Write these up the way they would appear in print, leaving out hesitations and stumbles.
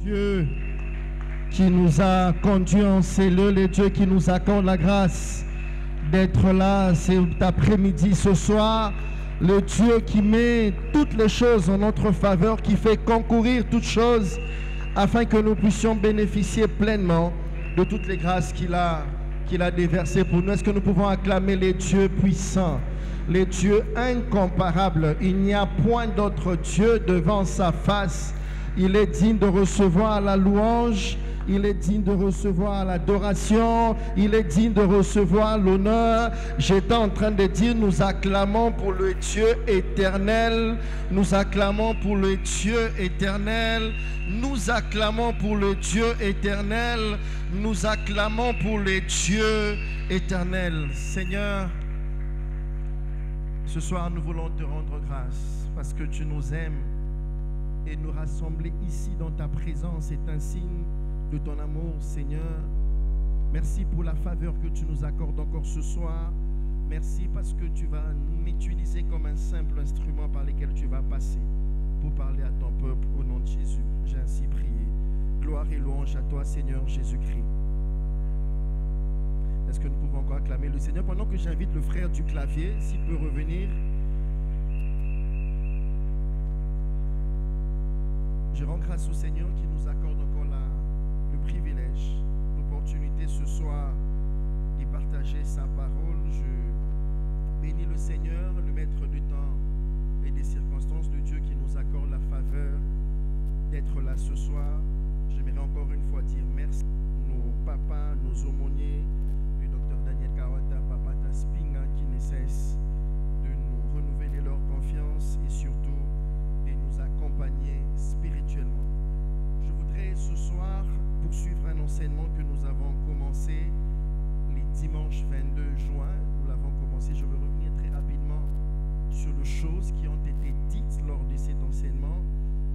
Dieu qui nous a conduits en cellule et Dieu qui nous accorde la grâce d'être là cet après-midi, ce soir. Le Dieu qui met toutes les choses en notre faveur, qui fait concourir toutes choses afin que nous puissions bénéficier pleinement de toutes les grâces qu'il a déversées pour nous. Est-ce que nous pouvons acclamer les dieux puissants, les dieux incomparables? Il n'y a point d'autre Dieu devant sa face. Il est digne de recevoir la louange, il est digne de recevoir l'adoration, il est digne de recevoir l'honneur. J'étais en train de dire, nous acclamons pour le Dieu éternel, nous acclamons pour le Dieu éternel, nous acclamons pour le Dieu éternel, nous acclamons pour le Dieu éternel. Seigneur, ce soir nous voulons te rendre grâce parce que tu nous aimes. Et nous rassembler ici dans ta présence est un signe de ton amour, Seigneur. Merci pour la faveur que tu nous accordes encore ce soir. Merci parce que tu vas m'utiliser comme un simple instrument par lequel tu vas passer pour parler à ton peuple au nom de Jésus. J'ai ainsi prié. Gloire et louange à toi, Seigneur Jésus-Christ. Est-ce que nous pouvons encore acclamer le Seigneur pendant que j'invite le frère du clavier, s'il peut revenir? Je rends grâce au Seigneur qui nous accorde encore le privilège, l'opportunité ce soir de partager sa parole. Je bénis le Seigneur, le maître du temps et des circonstances de Dieu qui nous accorde la faveur d'être là ce soir. J'aimerais encore une fois dire merci à nos papas, nos aumôniers, le docteur Daniel Kawata, Papa Taspinga, qui ne cessent de nous renouveler leur confiance et surtout de nous accompagner spirituellement. Je voudrais ce soir poursuivre un enseignement que nous avons commencé les dimanches 22 juin. Nous l'avons commencé. Je veux revenir très rapidement sur les choses qui ont été dites lors de cet enseignement.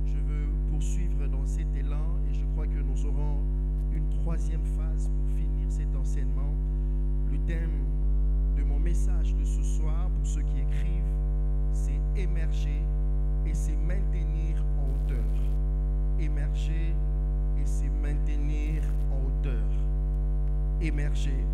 Je veux poursuivre dans cet élan et je crois que nous aurons une troisième phase pour finir cet enseignement. Le thème de mon message de ce soir, pour ceux qui écrivent, c'est émerger et se maintenir en hauteur. Émerger et se maintenir en hauteur. Émerger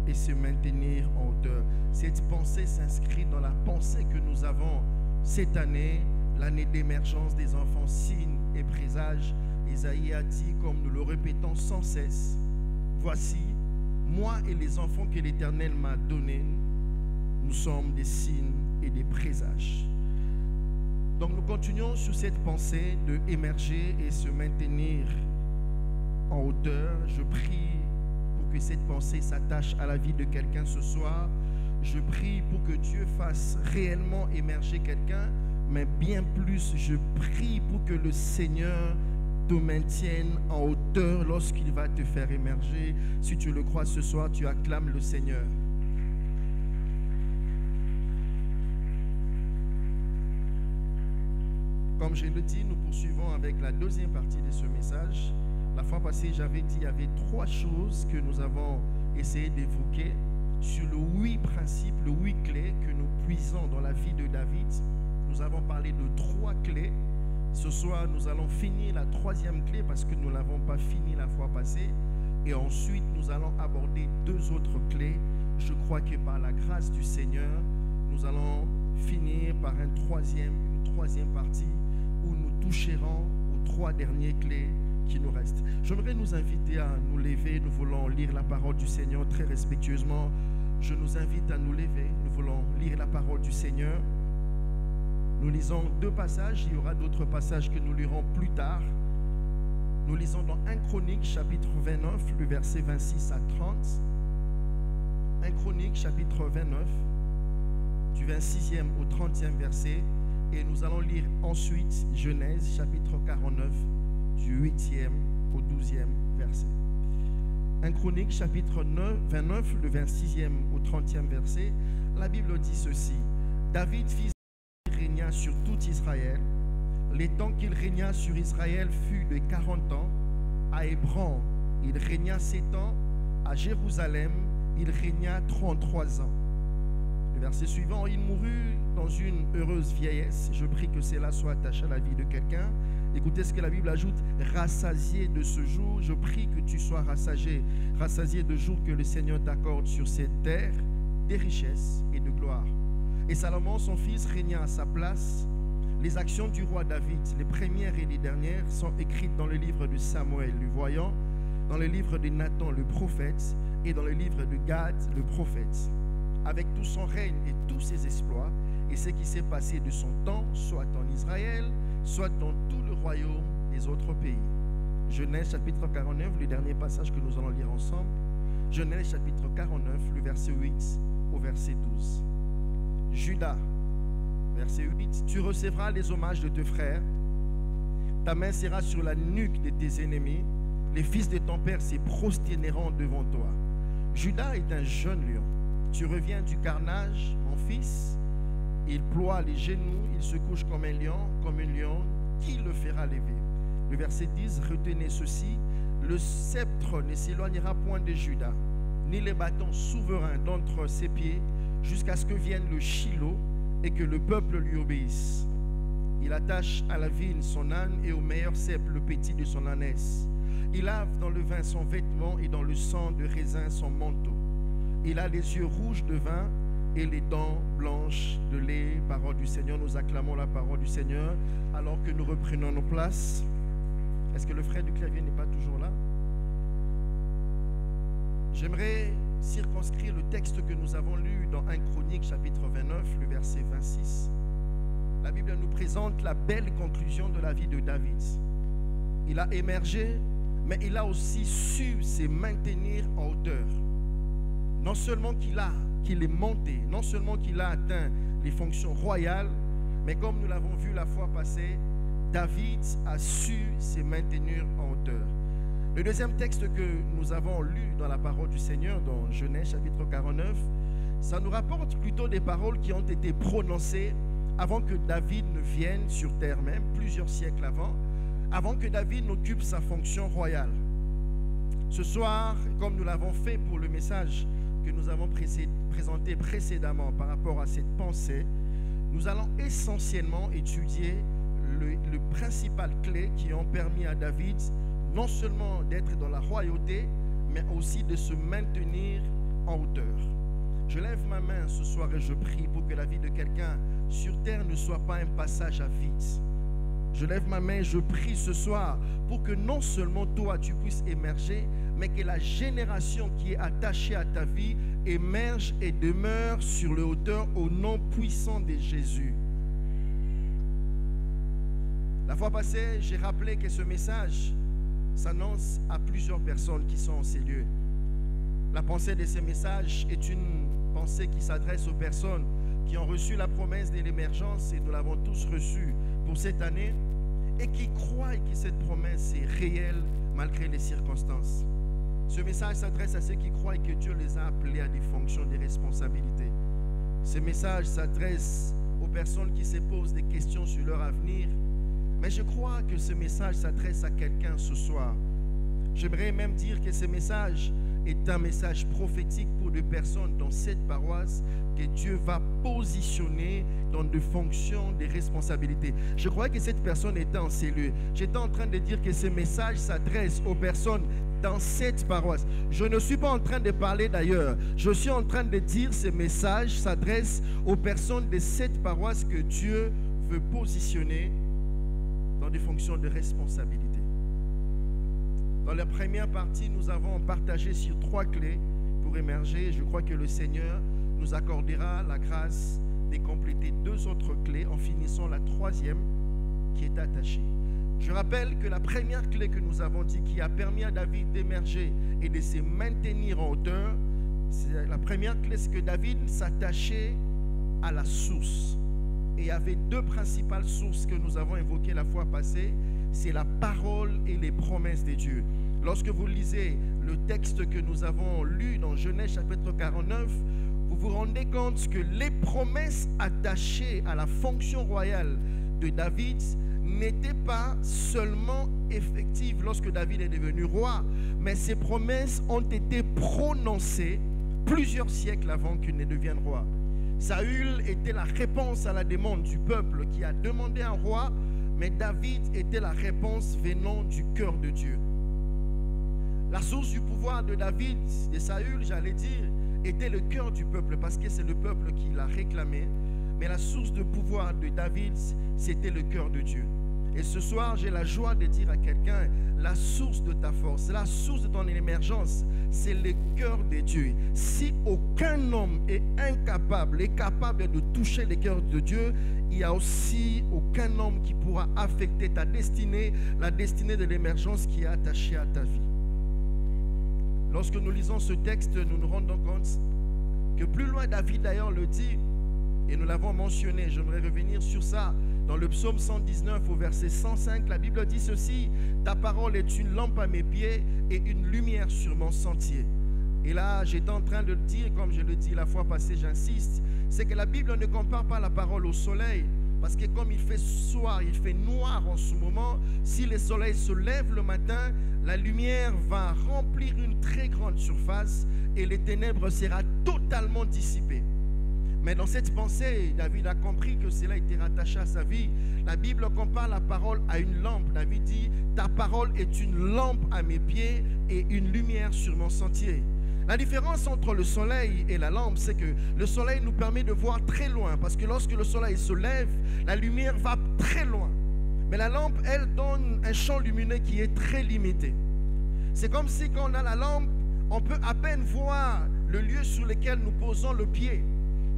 et se maintenir en hauteur. Cette pensée s'inscrit dans la pensée que nous avons cette année, l'année d'émergence des enfants, signes et présages. Isaïe a dit, comme nous le répétons sans cesse, voici, moi et les enfants que l'Éternel m'a donnés, nous sommes des signes et des présages. Donc nous continuons sur cette pensée de émerger et se maintenir en hauteur. Je prie pour que cette pensée s'attache à la vie de quelqu'un ce soir. Je prie pour que Dieu fasse réellement émerger quelqu'un, mais bien plus, je prie pour que le Seigneur te maintienne en hauteur lorsqu'il va te faire émerger. Si tu le crois ce soir, tu acclames le Seigneur. Comme je le dis, nous poursuivons avec la deuxième partie de ce message. La fois passée, j'avais dit qu'il y avait 3 choses que nous avons essayé d'évoquer sur le 8 principes, le 8 clés que nous puisons dans la vie de David. Nous avons parlé de 3 clés. Ce soir, nous allons finir la 3e clé parce que nous ne l'avons pas fini la fois passée. Et ensuite, nous allons aborder 2 autres clés. Je crois que par la grâce du Seigneur, nous allons finir par une troisième partie où nous toucherons aux 3 dernières clés qui nous restent. J'aimerais nous inviter à nous lever. Nous voulons lire la parole du Seigneur très respectueusement. Je nous invite à nous lever. Nous voulons lire la parole du Seigneur. Nous lisons 2 passages. Il y aura d'autres passages que nous lirons plus tard. Nous lisons dans 1 Chronique chapitre 29, le verset 26 à 30. 1 Chronique chapitre 29, du 26e au 30e verset. Et nous allons lire ensuite Genèse chapitre 49, du 8e au 12e verset. 1 Chronique chapitre 29, le 26e au 30e verset. La Bible dit ceci. David, fils d'Israël, régna sur tout Israël. Les temps qu'il régna sur Israël fut de 40 ans. À Hébron, il régna 7 ans. À Jérusalem, il régna 33 ans. Le verset suivant, il mourut dans une heureuse vieillesse. Je prie que cela soit attaché à la vie de quelqu'un. Écoutez ce que la Bible ajoute, rassasié de ce jour. Je prie que tu sois rassasié de jour que le Seigneur t'accorde sur cette terre des richesses et de gloire. Et Salomon, son fils, régna à sa place. Les actions du roi David, les premières et les dernières, sont écrites dans le livre de Samuel, le voyant, dans le livre de Nathan, le prophète, et dans le livre de Gad, le prophète. Avec tout son règne et tous ses exploits, et ce qui s'est passé de son temps, soit en Israël, soit dans tout le royaume des autres pays. Genèse chapitre 49, le dernier passage que nous allons lire ensemble. Genèse chapitre 49, le verset 8 au verset 12. Judas, verset 8, tu recevras les hommages de tes frères, ta main sera sur la nuque de tes ennemis, les fils de ton père se prosterneront devant toi. Judas est un jeune lion. Tu reviens du carnage, mon fils. Il ploie les genoux, il se couche comme un lion, qui le fera lever? Le verset 10, retenez ceci, le sceptre ne s'éloignera point de Judas, ni les bâtons souverains d'entre ses pieds, jusqu'à ce que vienne le Shiloh et que le peuple lui obéisse. Il attache à la vigne son âne et au meilleur cep le petit de son ânesse. Il lave dans le vin son vêtement et dans le sang de raisin son manteau. Il a les yeux rouges de vin et les dents blanches de lait. Parole du Seigneur, nous acclamons la parole du Seigneur alors que nous reprenons nos places. Est-ce que le frère du clavier n'est pas toujours là? J'aimerais circonscrire le texte que nous avons lu dans 1 Chronique chapitre 29, le verset 26. La Bible nous présente la belle conclusion de la vie de David. Il a émergé, mais il a aussi su se maintenir en hauteur. Non seulement qu'il est monté, non seulement qu'il a atteint les fonctions royales, mais comme nous l'avons vu la fois passée, David a su se maintenir en hauteur. Le deuxième texte que nous avons lu dans la parole du Seigneur, dans Genèse chapitre 49, ça nous rapporte plutôt des paroles qui ont été prononcées avant que David ne vienne sur terre même, plusieurs siècles avant que David n'occupe sa fonction royale. Ce soir, comme nous l'avons fait pour le message que nous avons présenté précédemment par rapport à cette pensée, nous allons essentiellement étudier le principal clé qui ont permis à David non seulement d'être dans la royauté, mais aussi de se maintenir en hauteur. Je lève ma main ce soir et je prie pour que la vie de quelqu'un sur terre ne soit pas un passage à vide. Je lève ma main et je prie ce soir pour que non seulement toi tu puisses émerger, mais que la génération qui est attachée à ta vie émerge et demeure sur les hauteurs au nom puissant de Jésus. La fois passée, j'ai rappelé que ce message s'annonce à plusieurs personnes qui sont en ces lieux. La pensée de ce message est une pensée qui s'adresse aux personnes qui ont reçu la promesse de l'émergence, et nous l'avons tous reçue pour cette année, et qui croient que cette promesse est réelle malgré les circonstances. Ce message s'adresse à ceux qui croient que Dieu les a appelés à des fonctions, des responsabilités. Ce message s'adresse aux personnes qui se posent des questions sur leur avenir. Mais je crois que ce message s'adresse à quelqu'un ce soir. J'aimerais même dire que ce message est un message prophétique pour des personnes dans cette paroisse que Dieu va positionner dans des fonctions, des responsabilités. Je crois que cette personne était en cellule. J'étais en train de dire que ce message s'adresse aux personnes dans cette paroisse. Je ne suis pas en train de parler d'ailleurs. Je suis en train de dire que ce message s'adresse aux personnes de cette paroisse que Dieu veut positionner dans des fonctions de responsabilité. Dans la première partie, nous avons partagé sur 3 clés pour émerger. Je crois que le Seigneur nous accordera la grâce de compléter 2 autres clés en finissant la 3e qui est attachée. Je rappelle que la première clé que nous avons dit qui a permis à David d'émerger et de se maintenir en hauteur, la première clé, c'est que David s'attachait à la source. Et il y avait 2 principales sources que nous avons évoquées la fois passée, c'est la parole et les promesses de Dieu. Lorsque vous lisez le texte que nous avons lu dans Genèse chapitre 49, vous vous rendez compte que les promesses attachées à la fonction royale de David n'étaient pas seulement effectives lorsque David est devenu roi, mais ces promesses ont été prononcées plusieurs siècles avant qu'il ne devienne roi. Saül était la réponse à la demande du peuple qui a demandé un roi, mais David était la réponse venant du cœur de Dieu. La source du pouvoir de David, de Saül, j'allais dire, était le cœur du peuple parce que c'est le peuple qui l'a réclamé. Mais la source de pouvoir de David, c'était le cœur de Dieu. Et ce soir, j'ai la joie de dire à quelqu'un, la source de ta force, la source de ton émergence, c'est le cœur de Dieu. Si aucun homme est capable de toucher le cœur de Dieu, il n'y a aussi aucun homme qui pourra affecter ta destinée, la destinée de l'émergence qui est attachée à ta vie. Lorsque nous lisons ce texte, nous nous rendons compte que plus loin, David d'ailleurs le dit, et nous l'avons mentionné, j'aimerais revenir sur ça, dans le psaume 119 au verset 105, la Bible dit ceci: ta parole est une lampe à mes pieds et une lumière sur mon sentier. Et là, j'étais en train de le dire, comme je le dis la fois passée, j'insiste, c'est que la Bible ne compare pas la parole au soleil, parce que comme il fait soir, il fait noir en ce moment, si le soleil se lève le matin, la lumière va remplir une très grande surface et les ténèbres seront totalement dissipées. Mais dans cette pensée, David a compris que cela était rattaché à sa vie. La Bible compare la parole à une lampe. David dit, ta parole est une lampe à mes pieds et une lumière sur mon sentier. La différence entre le soleil et la lampe, c'est que le soleil nous permet de voir très loin, parce que lorsque le soleil se lève, la lumière va très loin. Mais la lampe, elle donne un champ lumineux qui est très limité. C'est comme si quand on a la lampe, on peut à peine voir le lieu sur lequel nous posons le pied.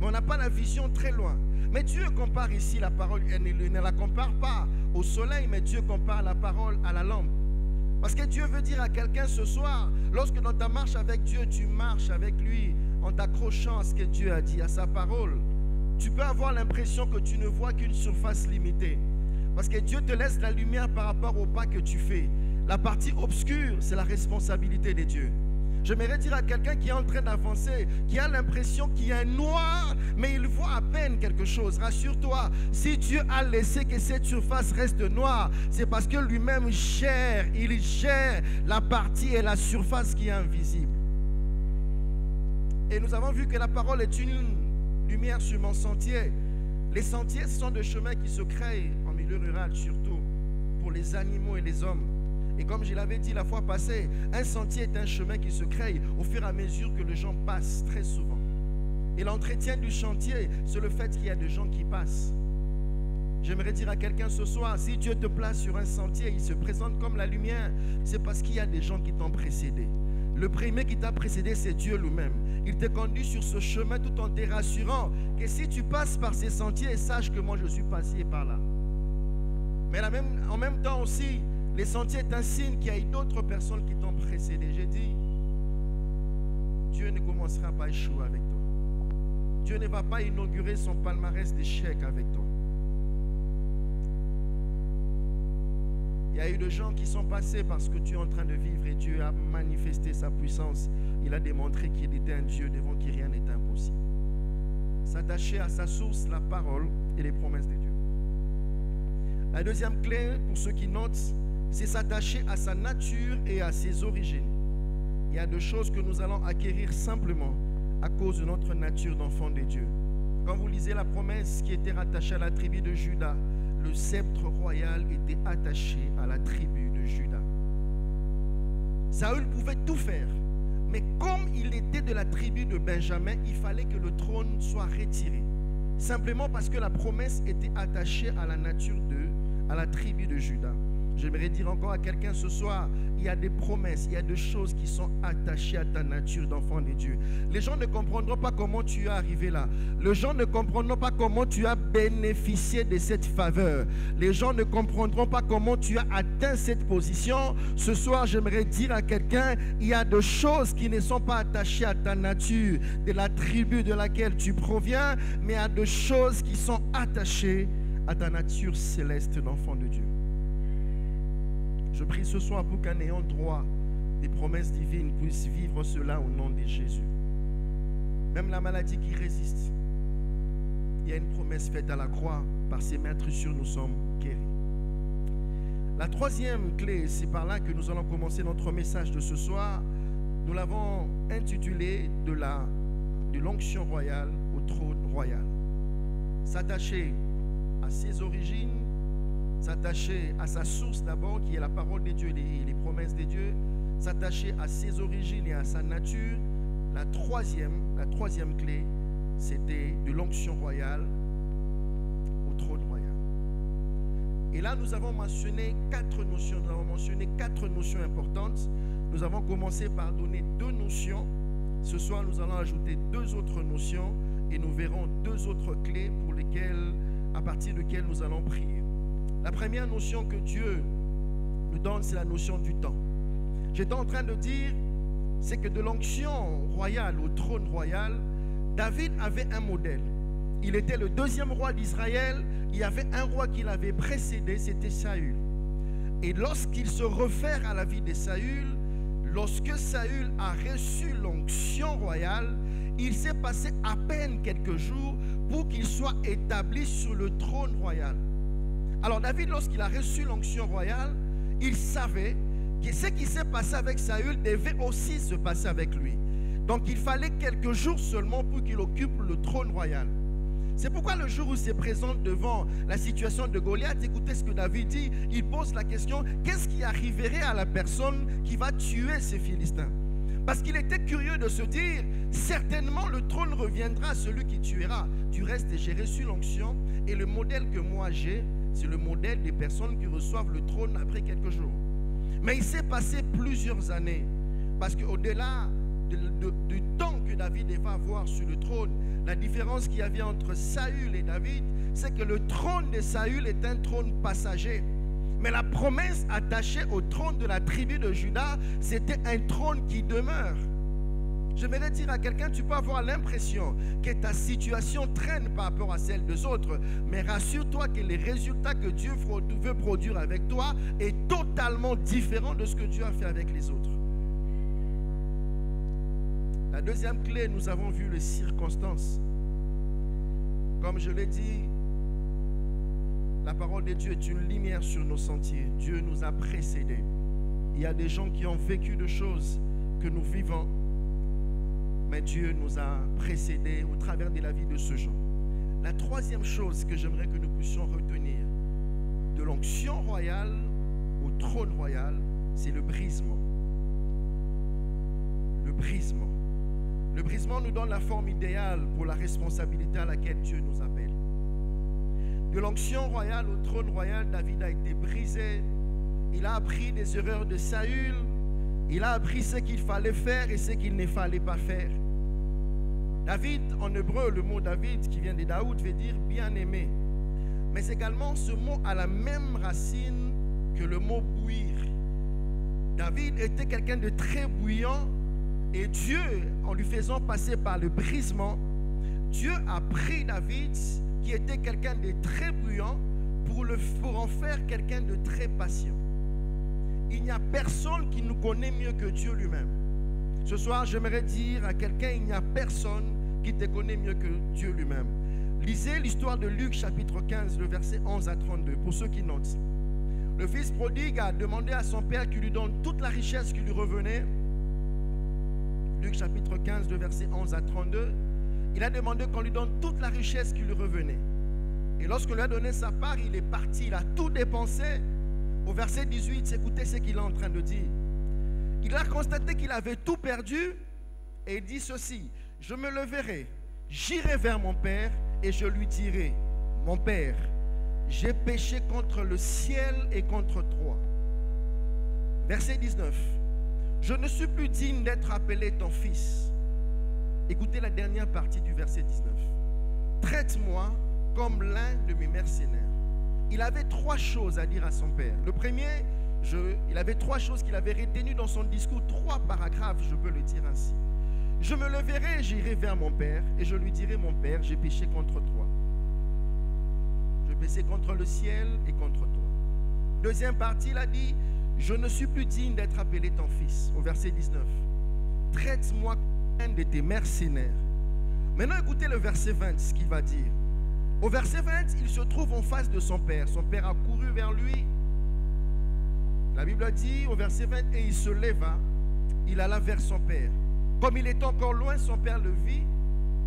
Mais on n'a pas la vision très loin. Mais Dieu compare ici la parole, elle ne la compare pas au soleil, mais Dieu compare la parole à la lampe. Parce que Dieu veut dire à quelqu'un ce soir, lorsque dans ta marche avec Dieu, tu marches avec lui en t'accrochant à ce que Dieu a dit, à sa parole, tu peux avoir l'impression que tu ne vois qu'une surface limitée. Parce que Dieu te laisse la lumière par rapport au pas que tu fais. La partie obscure, c'est la responsabilité de Dieu. J'aimerais dire à quelqu'un qui est en train d'avancer, qui a l'impression qu'il y a un noir, mais il voit à peine quelque chose. Rassure-toi, si Dieu a laissé que cette surface reste noire, c'est parce que lui-même gère, il gère la partie et la surface qui est invisible. Et nous avons vu que la parole est une lumière sur mon sentier. Les sentiers, ce sont des chemins qui se créent en milieu rural, surtout pour les animaux et les hommes. Et comme je l'avais dit la fois passée, un sentier est un chemin qui se crée au fur et à mesure que les gens passent très souvent. Et l'entretien du chantier, c'est le fait qu'il y a des gens qui passent. J'aimerais dire à quelqu'un ce soir, si Dieu te place sur un sentier, il se présente comme la lumière, c'est parce qu'il y a des gens qui t'ont précédé. Le premier qui t'a précédé, c'est Dieu lui-même. Il te conduit sur ce chemin tout en te rassurant que si tu passes par ces sentiers, sache que moi je suis passé par là. Mais en même temps aussi, les sentiers est un signe qu'il y a d'autres personnes qui t'ont précédé. J'ai dit, Dieu ne commencera pas à échouer avec toi. Dieu ne va pas inaugurer son palmarès d'échecs avec toi. Il y a eu des gens qui sont passés par ce que tu es en train de vivre et Dieu a manifesté sa puissance. Il a démontré qu'il était un Dieu devant qui rien n'est impossible. S'attacher à sa source, la parole et les promesses de Dieu. La deuxième clé, pour ceux qui notent, c'est s'attacher à sa nature et à ses origines. Il y a deux choses que nous allons acquérir simplement à cause de notre nature d'enfant de Dieu. Quand vous lisez la promesse qui était rattachée à la tribu de Juda, le sceptre royal était attaché à la tribu de Juda. Saül pouvait tout faire, mais comme il était de la tribu de Benjamin, il fallait que le trône soit retiré. Simplement parce que la promesse était attachée à la nature à la tribu de Juda. J'aimerais dire encore à quelqu'un ce soir, il y a des promesses, il y a des choses qui sont attachées à ta nature d'enfant de Dieu. Les gens ne comprendront pas comment tu es arrivé là. Les gens ne comprendront pas comment tu as bénéficié de cette faveur. Les gens ne comprendront pas comment tu as atteint cette position. Ce soir, j'aimerais dire à quelqu'un, il y a des choses qui ne sont pas attachées à ta nature, de la tribu de laquelle tu proviens, mais à des choses qui sont attachées à ta nature céleste d'enfant de Dieu. Je prie ce soir pour qu'un ayant droit des promesses divines puisse vivre cela au nom de Jésus. Même la maladie qui résiste, il y a une promesse faite à la croix. Par ses meurtrissures, nous sommes guéris. La troisième clé, c'est par là que nous allons commencer notre message de ce soir. Nous l'avons intitulé de l'onction royale au trône royal. S'attacher à ses origines, s'attacher à sa source d'abord, qui est la parole de Dieu et les promesses de Dieu, s'attacher à ses origines et à sa nature. La troisième clé, c'était de l'onction royale au trône royal. Et là, nous avons mentionné quatre notions importantes. Nous avons commencé par donner 2 notions. Ce soir, nous allons ajouter 2 autres notions et nous verrons 2 autres clés à partir desquelles nous allons prier. La première notion que Dieu nous donne, c'est la notion du temps. J'étais en train de dire, c'est que de l'onction royale au trône royal, David avait un modèle. Il était le 2e roi d'Israël. Il y avait un roi qui l'avait précédé, c'était Saül. Et lorsqu'il se réfère à la vie de Saül, lorsque Saül a reçu l'onction royale, il s'est passé à peine quelques jours pour qu'il soit établi sur le trône royal. Alors David, lorsqu'il a reçu l'onction royale, il savait que ce qui s'est passé avec Saül devait aussi se passer avec lui. Donc il fallait quelques jours seulement pour qu'il occupe le trône royal. C'est pourquoi le jour où il se présente devant la situation de Goliath, écoutez ce que David dit, il pose la question, qu'est-ce qui arriverait à la personne qui va tuer ces Philistins? Parce qu'il était curieux de se dire, certainement le trône reviendra à celui qui tuera. Du reste, j'ai reçu l'onction et le modèle que moi j'ai, c'est le modèle des personnes qui reçoivent le trône après quelques jours. Mais il s'est passé plusieurs années, parce qu'au-delà du temps que David va avoir sur le trône, la différence qu'il y avait entre Saül et David, c'est que le trône de Saül est un trône passager. Mais la promesse attachée au trône de la tribu de Juda, c'était un trône qui demeure. J'aimerais dire à quelqu'un, tu peux avoir l'impression que ta situation traîne par rapport à celle des autres, mais rassure-toi que les résultats que Dieu veut produire avec toi est totalement différent de ce que Dieu a fait avec les autres. La deuxième clé, nous avons vu les circonstances. Comme je l'ai dit, la parole de Dieu est une lumière sur nos sentiers. Dieu nous a précédés. Il y a des gens qui ont vécu des choses que nous vivons, mais Dieu nous a précédés au travers de la vie de ce gens. La troisième chose que j'aimerais que nous puissions retenir de l'onction royale au trône royal, c'est le brisement. Le brisement. Le brisement nous donne la forme idéale pour la responsabilité à laquelle Dieu nous appelle. De l'onction royale au trône royal, David a été brisé. Il a appris des erreurs de Saül. Il a appris ce qu'il fallait faire et ce qu'il ne fallait pas faire. David, en hébreu, le mot David qui vient de Daoud veut dire bien-aimé. Mais également, ce mot a la même racine que le mot bouillir. David était quelqu'un de très bouillant. Et Dieu, en lui faisant passer par le brisement, Dieu a pris David, qui était quelqu'un de très bruyant, pour en faire quelqu'un de très patient. Il n'y a personne qui nous connaît mieux que Dieu lui-même. Ce soir, j'aimerais dire à quelqu'un, il n'y a personne qui te connaît mieux que Dieu lui-même. Lisez l'histoire de Luc chapitre 15, le verset 11 à 32, pour ceux qui notent. Le fils prodigue a demandé à son père qu'il lui donne toute la richesse qui lui revenait. Luc chapitre 15, le verset 11 à 32, il a demandé qu'on lui donne toute la richesse qui lui revenait. Et lorsqu'on lui a donné sa part, il est parti, il a tout dépensé. Au verset 18, écoutez ce qu'il est en train de dire. Il a constaté qu'il avait tout perdu et il dit ceci, je me leverai, j'irai vers mon père et je lui dirai, mon père, j'ai péché contre le ciel et contre toi. Verset 19. Je ne suis plus digne d'être appelé ton fils. Écoutez la dernière partie du verset 19. Traite-moi comme l'un de mes mercenaires. Il avait 3 choses à dire à son père. Le premier, il avait 3 choses qu'il avait retenues dans son discours, 3 paragraphes, je peux le dire ainsi. Je me leverai et j'irai vers mon père et je lui dirai, mon père, j'ai péché contre toi. J'ai péché contre le ciel et contre toi. Deuxième partie, il a dit, je ne suis plus digne d'être appelé ton fils. Au verset 19. Traite-moi comme un de tes mercenaires. Maintenant, écoutez le verset 20, ce qu'il va dire. Au verset 20, il se trouve en face de son père. Son père a couru vers lui. La Bible dit au verset 20, et il se leva. Il alla vers son père. Comme il était encore loin, son père le vit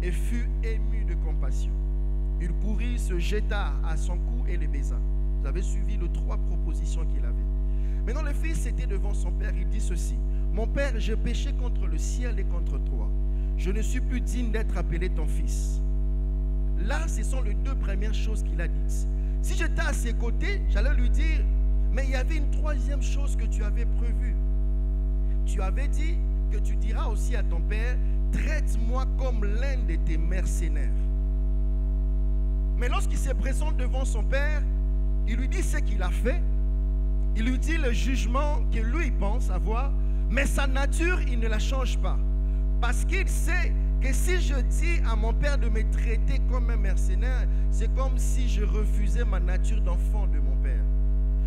et fut ému de compassion. Il courut, se jeta à son cou et le baisa. Vous avez suivi les 3 propositions qu'il avait. Maintenant, le fils était devant son père. Il dit ceci: mon père, j'ai péché contre le ciel et contre toi. Je ne suis plus digne d'être appelé ton fils. Là, ce sont les 2 premières choses qu'il a dites. Si j'étais à ses côtés, j'allais lui dire, mais il y avait une 3e chose que tu avais prévue. Tu avais dit que tu diras aussi à ton père, traite-moi comme l'un de tes mercenaires. Mais lorsqu'il se présente devant son père, il lui dit ce qu'il a fait. Il lui dit le jugement que lui pense avoir, mais sa nature, il ne la change pas. Parce qu'il sait que si je dis à mon père de me traiter comme un mercenaire, c'est comme si je refusais ma nature d'enfant de mon père.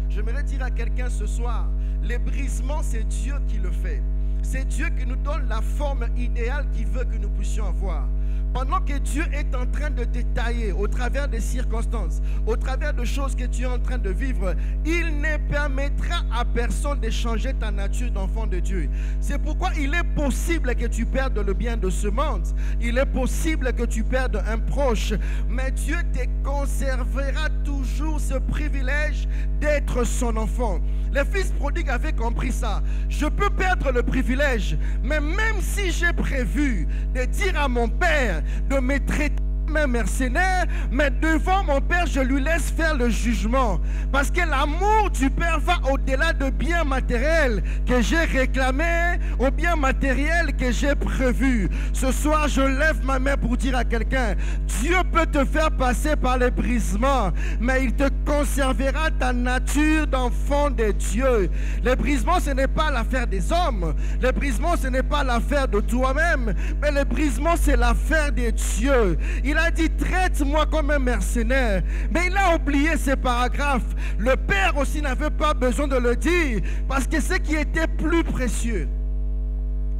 J'aimerais dire à quelqu'un ce soir, les brisements, c'est Dieu qui le fait. C'est Dieu qui nous donne la forme idéale qu'il veut que nous puissions avoir. Pendant que Dieu est en train de te tailler au travers des circonstances, au travers de choses que tu es en train de vivre, il ne permettra à personne de changer ta nature d'enfant de Dieu. C'est pourquoi il est possible que tu perdes le bien de ce monde. Il est possible que tu perdes un proche. Mais Dieu te conservera toujours ce privilège d'être son enfant. Les fils prodigues avaient compris ça. Je peux perdre le privilège, mais même si j'ai prévu de dire à mon père de me traiter comme un mercenaire, mais devant mon père, je lui laisse faire le jugement. Parce que l'amour du père va au-delà de biens matériels que j'ai réclamés, aux biens matériels que j'ai prévus. Ce soir, je lève ma main pour dire à quelqu'un, Dieu peut te faire passer par les brisements, mais il te conservera ta nature d'enfant de Dieu. Les brisements, ce n'est pas l'affaire des hommes. Les brisements, ce n'est pas l'affaire de toi-même, mais les brisements, c'est l'affaire de Dieu. Il a dit, traite-moi comme un mercenaire. Mais il a oublié ces paragraphes. Le père aussi n'avait pas besoin de le dire, parce que ce qui était plus précieux,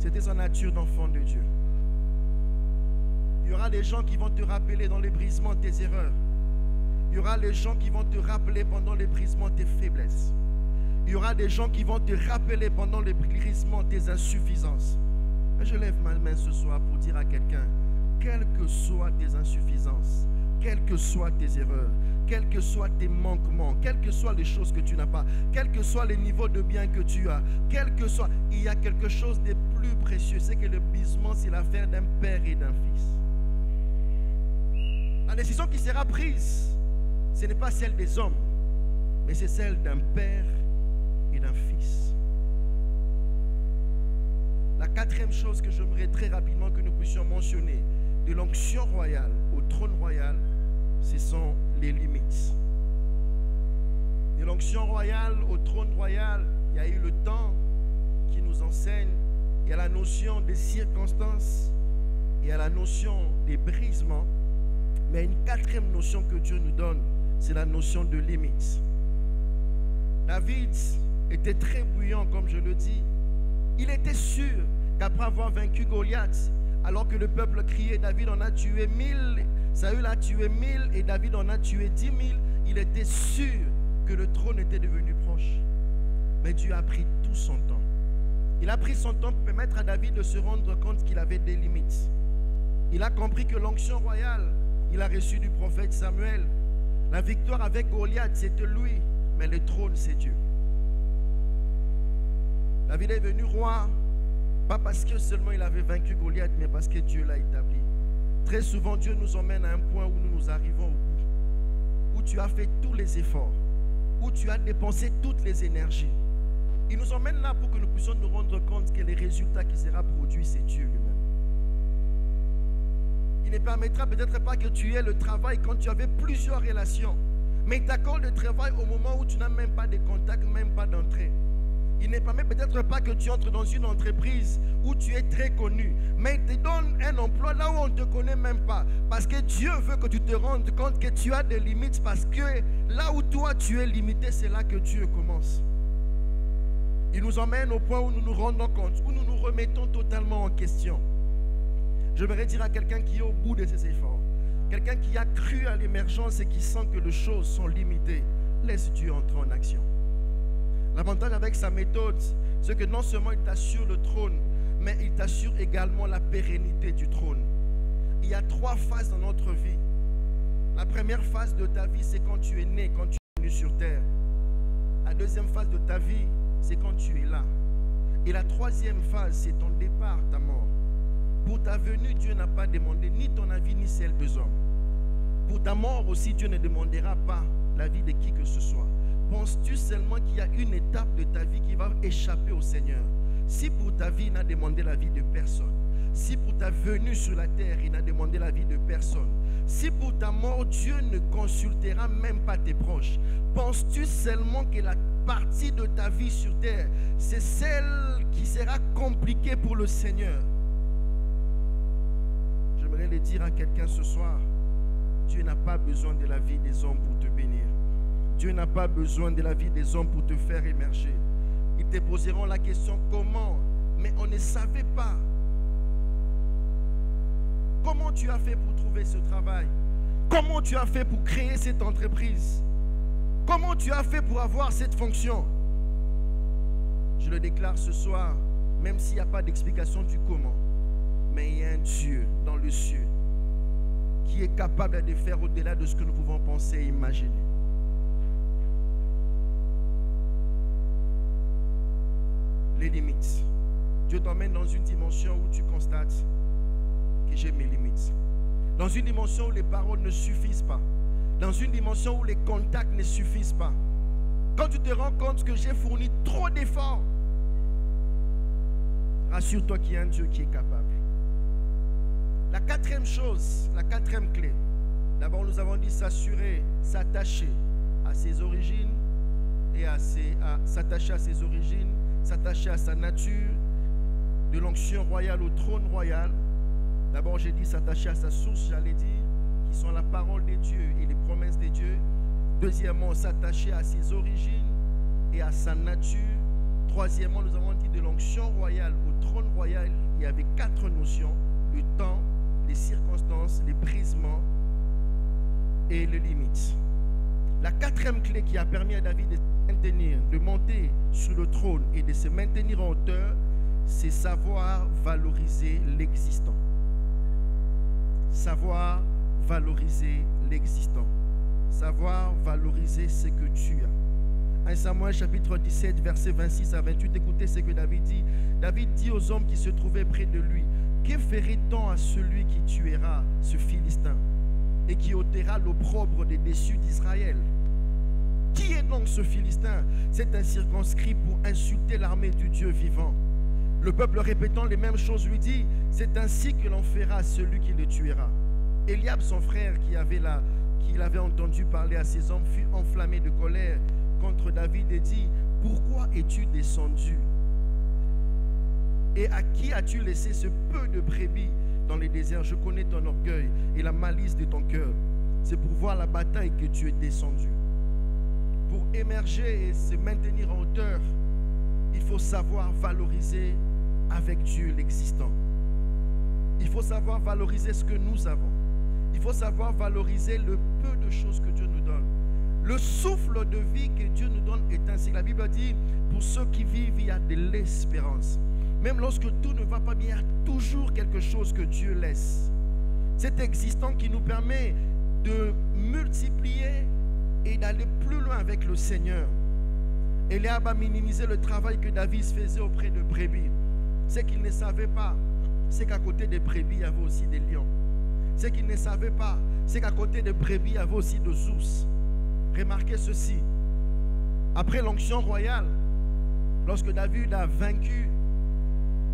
c'était sa nature d'enfant de Dieu. Il y aura des gens qui vont te rappeler dans les brisements tes erreurs. Il y aura des gens qui vont te rappeler pendant les brisements tes faiblesses. Il y aura des gens qui vont te rappeler pendant les brisements tes insuffisances. Mais je lève ma main ce soir pour dire à quelqu'un, quelles que soient tes insuffisances, quelles que soient tes erreurs, quels que soient tes manquements, quelles que soient les choses que tu n'as pas, quels que soient les niveaux de bien que tu as, quel que soit, il y a quelque chose de plus précieux. C'est que le brisement, c'est l'affaire d'un père et d'un fils. La décision qui sera prise, ce n'est pas celle des hommes, mais c'est celle d'un père et d'un fils. La 4e chose que j'aimerais très rapidement que nous puissions mentionner, de l'onction royale au trône royal, ce sont les limites. De l'onction royale au trône royal, il y a eu le temps qui nous enseigne, il y a la notion des circonstances, il y a la notion des brisements, mais une 4e notion que Dieu nous donne, c'est la notion de limite. David était très bouillant, comme je le dis. Il était sûr qu'après avoir vaincu Goliath, alors que le peuple criait, David en a tué 1000, Saül a tué 1000 et David en a tué 10 000, il était sûr que le trône était devenu proche. Mais Dieu a pris tout son temps. Il a pris son temps pour permettre à David de se rendre compte qu'il avait des limites. Il a compris que l'onction royale, il a reçu du prophète Samuel. La victoire avec Goliath, c'était lui, mais le trône, c'est Dieu. David est venu roi, pas parce que seulement il avait vaincu Goliath, mais parce que Dieu l'a établi. Très souvent, Dieu nous emmène à un point où nous arrivons au bout, où tu as fait tous les efforts, où tu as dépensé toutes les énergies. Il nous emmène là pour que nous puissions nous rendre compte que les résultats qui sera produit, c'est Dieu lui-même. Il ne permettra peut-être pas que tu aies le travail quand tu avais plusieurs relations, mais il t'accorde le travail au moment où tu n'as même pas de contact, même pas d'entrée. Il ne permet peut-être pas que tu entres dans une entreprise où tu es très connu, mais il te donne un emploi là où on ne te connaît même pas. Parce que Dieu veut que tu te rendes compte que tu as des limites, parce que là où toi tu es limité, c'est là que Dieu commence. Il nous emmène au point où nous nous rendons compte, où nous nous remettons totalement en question. Je voudrais dire à quelqu'un qui est au bout de ses efforts, quelqu'un qui a cru à l'émergence et qui sent que les choses sont limitées, laisse Dieu entrer en action. L'avantage avec sa méthode, c'est que non seulement il t'assure le trône, mais il t'assure également la pérennité du trône. il y a 3 phases dans notre vie. La première phase de ta vie, c'est quand tu es né, quand tu es venu sur terre. La deuxième phase de ta vie, c'est quand tu es là. Et la troisième phase, c'est ton départ, ta mort. Pour ta venue, Dieu n'a pas demandé ni ton avis, ni celle des hommes. Pour ta mort aussi, Dieu ne demandera pas l'avis de qui que ce soit. Penses-tu seulement qu'il y a une étape de ta vie qui va échapper au Seigneur? Si pour ta vie, il n'a demandé l'avis de personne. Si pour ta venue sur la terre, il n'a demandé l'avis de personne. Si pour ta mort, Dieu ne consultera même pas tes proches. Penses-tu seulement que la partie de ta vie sur terre, c'est celle qui sera compliquée pour le Seigneur? J'aimerais le dire à quelqu'un ce soir. Dieu n'a pas besoin de la vie des hommes pour te bénir. Dieu n'a pas besoin de la vie des hommes pour te faire émerger. Ils te poseront la question comment, mais on ne savait pas. Comment tu as fait pour trouver ce travail? Comment tu as fait pour créer cette entreprise? Comment tu as fait pour avoir cette fonction? Je le déclare ce soir, même s'il n'y a pas d'explication du comment, mais il y a un Dieu dans le ciel qui est capable de faire au-delà de ce que nous pouvons penser et imaginer. Les limites. Dieu t'emmène dans une dimension où tu constates que j'ai mes limites. Dans une dimension où les paroles ne suffisent pas. Dans une dimension où les contacts ne suffisent pas. Quand tu te rends compte que j'ai fourni trop d'efforts, rassure-toi qu'il y a un Dieu qui est capable. La quatrième chose, la quatrième clé. D'abord, nous avons dit s'assurer, s'attacher à ses origines et s'attacher à ses origines, s'attacher à sa nature, de l'onction royale au trône royal. D'abord, j'ai dit s'attacher à sa source, j'allais dire, qui sont la parole de Dieu et les promesses de Dieu. Deuxièmement, s'attacher à ses origines et à sa nature. Troisièmement, nous avons dit de l'onction royale au trône royal. Il y avait 4 notions: le temps, les circonstances, les brisements et les limites. La quatrième clé qui a permis à David de se maintenir, de monter sur le trône et de se maintenir en hauteur, c'est savoir valoriser l'existant. Savoir valoriser l'existant. Savoir valoriser ce que tu as. 1 Samuel chapitre 17, versets 26 à 28, écoutez ce que David dit. David dit aux hommes qui se trouvaient près de lui: que ferait-on à celui qui tuera ce Philistin et qui ôtera l'opprobre des déçus d'Israël? Qui est donc ce Philistin? C'est un circonscrit pour insulter l'armée du Dieu vivant. Le peuple, répétant les mêmes choses, lui dit: c'est ainsi que l'on fera à celui qui le tuera. Eliab, son frère, qui avait entendu parler à ses hommes, fut enflammé de colère contre David et dit: pourquoi es-tu descendu? Et à qui as-tu laissé ce peu de brebis dans les déserts? Je connais ton orgueil et la malice de ton cœur. C'est pour voir la bataille que tu es descendu. Pour émerger et se maintenir en hauteur, il faut savoir valoriser avec Dieu l'existant. Il faut savoir valoriser ce que nous avons. Il faut savoir valoriser le peu de choses que Dieu nous donne. Le souffle de vie que Dieu nous donne est ainsi. La Bible dit: pour ceux qui vivent, il y a de l'espérance. Même lorsque tout ne va pas bien, il y a toujours quelque chose que Dieu laisse. Cet existant qui nous permet de multiplier et d'aller plus loin avec le Seigneur. Eliab a minimisé le travail que David faisait auprès de brebis. Ce qu'il ne savait pas, c'est qu'à côté des brebis, il y avait aussi des lions. Ce qu'il ne savait pas, c'est qu'à côté des brebis, il y avait aussi des ours. Remarquez ceci. Après l'onction royale, lorsque David a vaincu,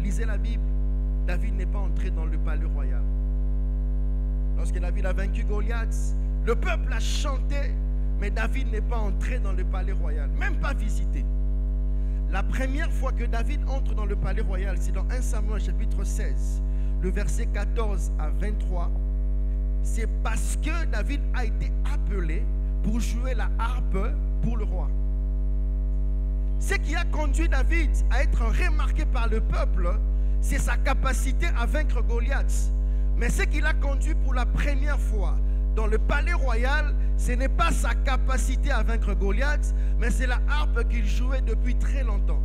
lisez la Bible, David n'est pas entré dans le palais royal. Lorsque David a vaincu Goliath, le peuple a chanté, mais David n'est pas entré dans le palais royal, même pas visité. La première fois que David entre dans le palais royal, c'est dans 1 Samuel chapitre 16, le verset 14 à 23. C'est parce que David a été appelé pour jouer la harpe pour le roi. Ce qui a conduit David à être remarqué par le peuple, c'est sa capacité à vaincre Goliath. Mais ce qui l'a conduit pour la première fois dans le palais royal, ce n'est pas sa capacité à vaincre Goliath, mais c'est la harpe qu'il jouait depuis très longtemps.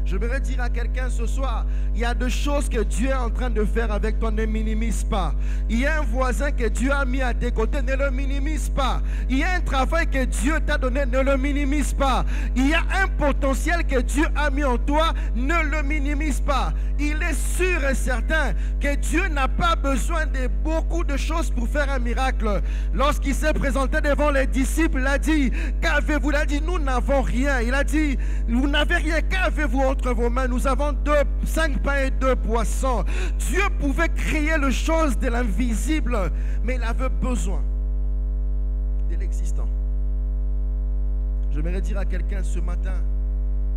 Je voudrais dire à quelqu'un ce soir, il y a des choses que Dieu est en train de faire avec toi, ne minimise pas. Il y a un voisin que Dieu a mis à tes côtés, ne le minimise pas. Il y a un travail que Dieu t'a donné, ne le minimise pas. Il y a un potentiel que Dieu a mis en toi, ne le minimise pas. Il est sûr et certain que Dieu n'a pas besoin de beaucoup de choses pour faire un miracle. Lorsqu'il s'est présenté devant les disciples, il a dit, qu'avez-vous? Il a dit, nous n'avons rien. Il a dit, vous n'avez rien, qu'avez-vous entre vos mains? Nous avons 5 pains et 2 poissons. Dieu pouvait créer les choses de l'invisible, mais il avait besoin de l'existant. Je voudrais dire à quelqu'un ce matin,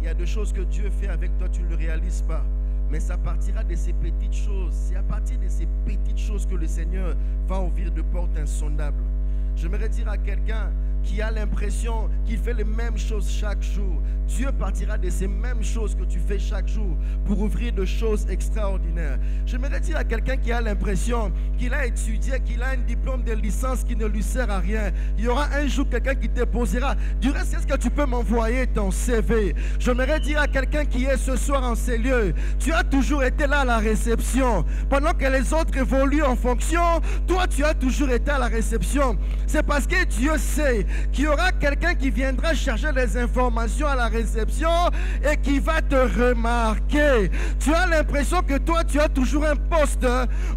il y a des choses que Dieu fait avec toi, tu ne le réalises pas. Mais ça partira de ces petites choses. C'est à partir de ces petites choses que le Seigneur va ouvrir de portes insondables. J'aimerais dire à quelqu'un qui a l'impression qu'il fait les mêmes choses chaque jour, Dieu partira de ces mêmes choses que tu fais chaque jour pour ouvrir de choses extraordinaires. J'aimerais dire à quelqu'un qui a l'impression qu'il a étudié, qu'il a un diplôme de licence qui ne lui sert à rien. Il y aura un jour quelqu'un qui te posera, du reste, est-ce que tu peux m'envoyer ton CV? J'aimerais dire à quelqu'un qui est ce soir en ces lieux, tu as toujours été là à la réception. Pendant que les autres évoluent en fonction, toi tu as toujours été à la réception. C'est parce que Dieu sait qu'il y aura quelqu'un qui viendra chercher les informations à la réception et qui va te remarquer. Tu as l'impression que toi, tu as toujours un poste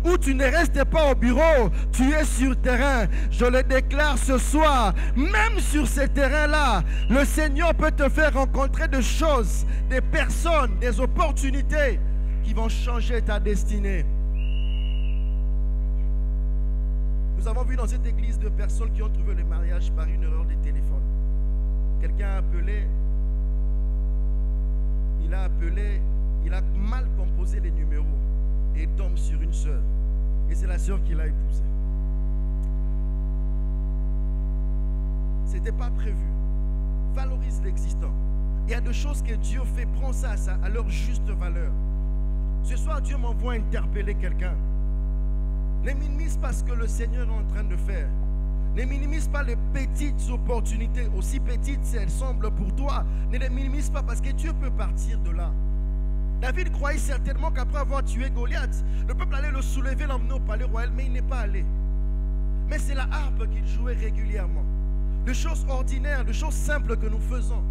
où tu ne restes pas au bureau, tu es sur terrain. Je le déclare ce soir, même sur ce terrain-là, le Seigneur peut te faire rencontrer des choses, des personnes, des opportunités qui vont changer ta destinée. Nous avons vu dans cette église de personnes qui ont trouvé le mariage par une erreur de téléphone. Quelqu'un a appelé, il a mal composé les numéros et il tombe sur une sœur. Et c'est la sœur qui l'a épousée. Ce n'était pas prévu. Valorise l'existant. Il y a des choses que Dieu fait, prends ça à leur juste valeur. Ce soir, Dieu m'envoie interpeller quelqu'un. Ne minimise pas ce que le Seigneur est en train de faire. Ne minimise pas les petites opportunités, aussi petites si elles semblent pour toi. Ne les minimise pas parce que Dieu peut partir de là. David croyait certainement qu'après avoir tué Goliath, le peuple allait le soulever, l'emmener au palais royal, mais il n'est pas allé. Mais c'est la harpe qu'il jouait régulièrement. De choses ordinaires, de choses simples que nous faisons.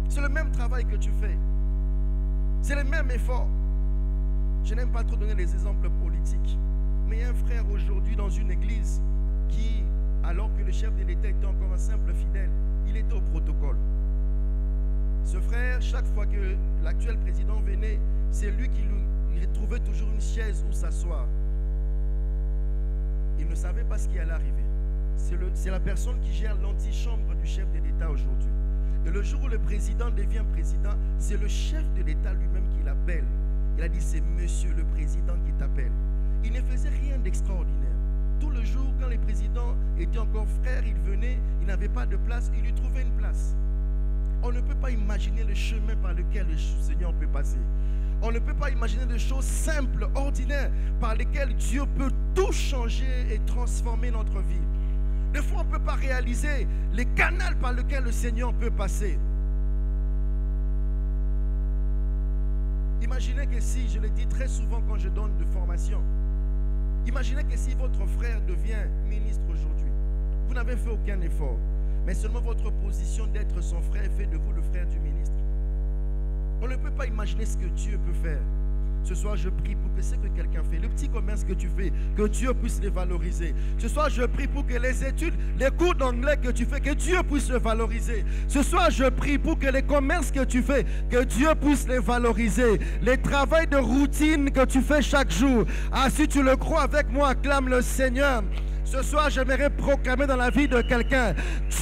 C'est le même travail que tu fais. C'est le même effort. Je n'aime pas trop donner des exemples politiques. Mais il y a un frère aujourd'hui dans une église qui, alors que le chef de l'État était encore un simple fidèle, il était au protocole. Ce frère, chaque fois que l'actuel président venait, c'est lui qui lui trouvait toujours une chaise où s'asseoir. Il ne savait pas ce qui allait arriver. C'est la personne qui gère l'antichambre du chef de l'État aujourd'hui. Et le jour où le président devient président, c'est le chef de l'État lui-même qui l'appelle. Il a dit, c'est monsieur le président qui t'appelle. Il ne faisait rien d'extraordinaire. Tout le jour, quand les présidents étaient encore frères, il venait, il n'avait pas de place, il lui trouvait une place. On ne peut pas imaginer le chemin par lequel le Seigneur peut passer. On ne peut pas imaginer des choses simples, ordinaires, par lesquelles Dieu peut tout changer et transformer notre vie. Des fois, on ne peut pas réaliser les canaux par lesquels le Seigneur peut passer. Imaginez que si, je le dis très souvent quand je donne de formation, imaginez que si votre frère devient ministre aujourd'hui, vous n'avez fait aucun effort, mais seulement votre position d'être son frère fait de vous le frère du ministre. On ne peut pas imaginer ce que Dieu peut faire. Ce soir, je prie pour que ce que quelqu'un fait, le petit commerce que tu fais, que Dieu puisse les valoriser. Ce soir, je prie pour que les études, les cours d'anglais que tu fais, que Dieu puisse les valoriser. Ce soir, je prie pour que les commerces que tu fais, que Dieu puisse les valoriser. Les travaux de routine que tu fais chaque jour. Ah, si tu le crois avec moi, acclame le Seigneur. Ce soir, j'aimerais proclamer dans la vie de quelqu'un,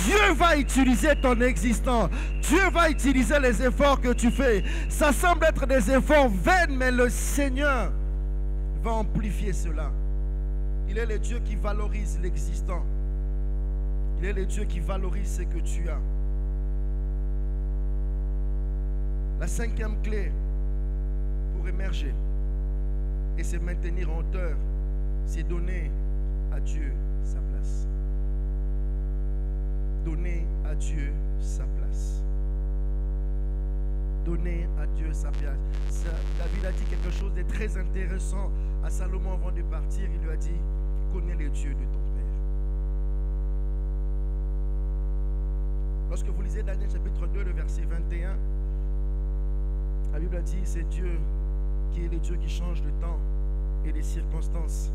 Dieu va utiliser ton existence. Dieu va utiliser les efforts que tu fais. Ça semble être des efforts vains, mais le Seigneur va amplifier cela. Il est le Dieu qui valorise l'existant. Il est le Dieu qui valorise ce que tu as. La cinquième clé pour émerger et se maintenir en hauteur, c'est donner à Dieu sa place. Donner à Dieu sa place. Donner à Dieu sa place. David a dit quelque chose de très intéressant à Salomon avant de partir. Il lui a dit, connais les dieux de ton père. Lorsque vous lisez Daniel chapitre 2, le verset 21, la Bible a dit, c'est Dieu qui est le Dieu qui change le temps et les circonstances,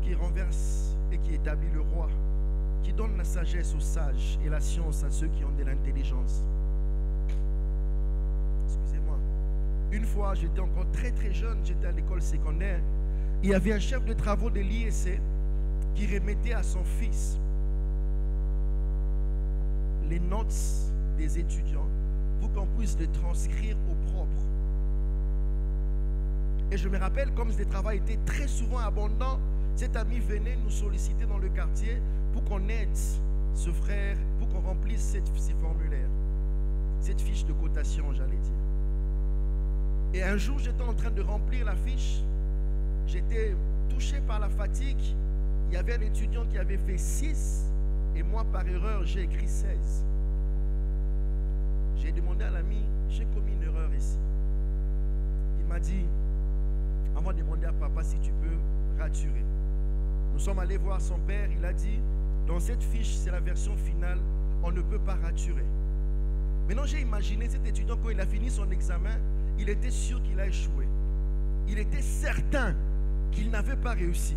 qui renverse et qui établit le roi, qui donne la sagesse aux sages et la science à ceux qui ont de l'intelligence. Excusez-moi. Une fois, j'étais encore très jeune, j'étais à l'école secondaire. Il y avait un chef de travaux de l'IEC qui remettait à son fils les notes des étudiants pour qu'on puisse les transcrire au propre. Et je me rappelle, comme ce travail était très souvent abondant, cet ami venait nous solliciter dans le quartier pour qu'on aide ce frère, pour qu'on remplisse ces formulaires, cette fiche de cotation, j'allais dire. Et un jour, j'étais en train de remplir la fiche, j'étais touché par la fatigue. Il y avait un étudiant qui avait fait 6 et moi, par erreur, j'ai écrit 16. J'ai demandé à l'ami, j'ai commis une erreur ici. Il m'a dit, on va demander à papa si tu peux raturer. Nous sommes allés voir son père, il a dit, dans cette fiche, c'est la version finale, on ne peut pas raturer. Maintenant, j'ai imaginé cet étudiant, quand il a fini son examen, il était sûr qu'il a échoué. Il était certain qu'il n'avait pas réussi.